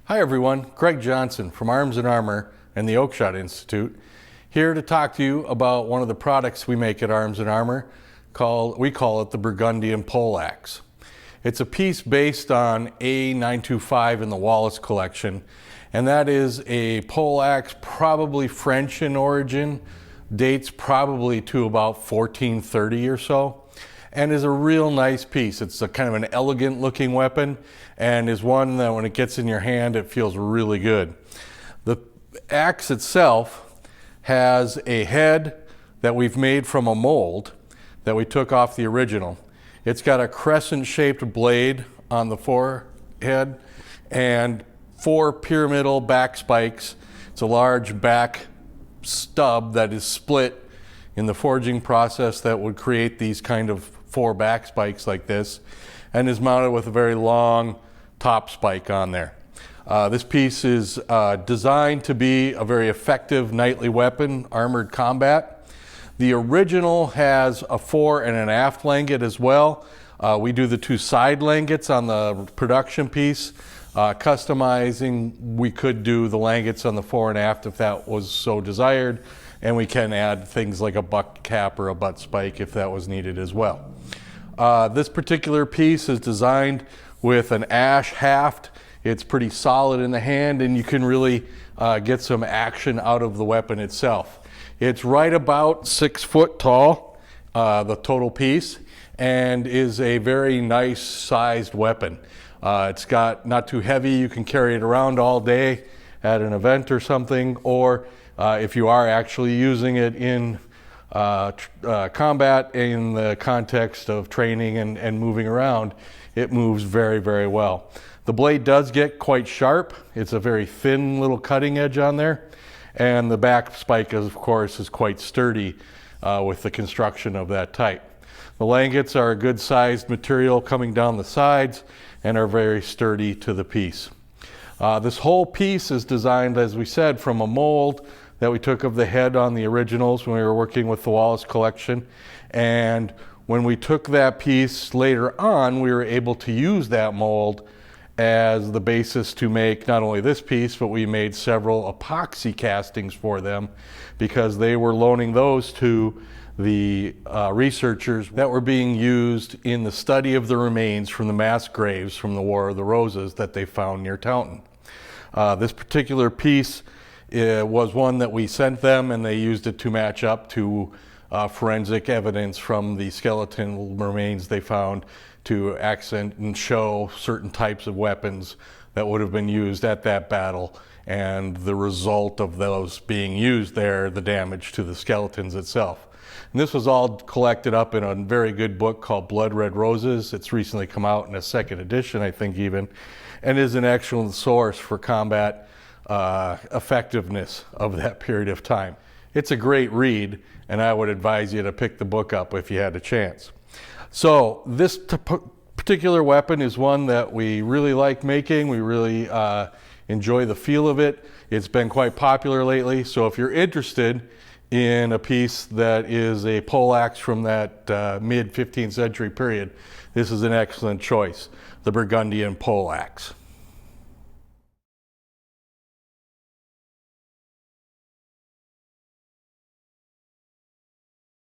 Hi everyone, Greg Johnson from Arms and Armor and the Oakshott Institute, here to talk to you about one of the products we make at Arms and Armor. We call it the Burgundian Poleaxe. It's a piece based on A925 in the Wallace collection, and that is a poleaxe, probably French in origin, dates probably to about 1430 or so, and is a real nice piece. It's a kind of an elegant looking weapon and is one that when it gets in your hand it feels really good. The axe itself has a head that we've made from a mold that we took off the original. It's got a crescent shaped blade on the forehead and 4 pyramidal back spikes. It's a large back stub that is split in the forging process that would create these kind of 4 back spikes like this, and is mounted with a very long top spike on there. This piece is designed to be a very effective nightly weapon, armored combat. The original has a fore and an aft langet as well. We do the 2 side langets on the production piece. Customizing, we could do the langets on the fore and aft if that was so desired, and we can add things like a butt cap or a butt spike if that was needed as well. This particular piece is designed with an ash haft. It's pretty solid in the hand, and you can really get some action out of the weapon itself. It's right about 6 foot tall, the total piece, and is a very nice sized weapon. It's got not too heavy. You can carry it around all day at an event or something, or if you are actually using it in combat in the context of training and moving around, it moves very, very well. The blade does get quite sharp. It's a very thin little cutting edge on there, and the back spike of course is quite sturdy with the construction of that type. The langets are a good sized material coming down the sides and are very sturdy to the piece. This whole piece is designed, as we said, from a mold that we took of the head on the originals when we were working with the Wallace collection. And when we took that piece later on, we were able to use that mold as the basis to make not only this piece, but we made several epoxy castings for them because they were loaning those to the researchers that were being used in the study of the remains from the mass graves from the War of the Roses that they found near Taunton. This particular piece was one that we sent them, and they used it to match up to forensic evidence from the skeletal remains they found to accent and show certain types of weapons that would have been used at that battle, and the result of those being used there, the damage to the skeletons itself. And this was all collected up in a very good book called Blood Red Roses. It's recently come out in a 2nd edition, I think even, and is an excellent source for combat effectiveness of that period of time. It's a great read, and I would advise you to pick the book up if you had a chance. So this particular weapon is one that we really like making. We really enjoy the feel of it. It's been quite popular lately, so if you're interested in a piece that is a poleaxe from that mid 15th century period, this is an excellent choice, the Burgundian Poleaxe.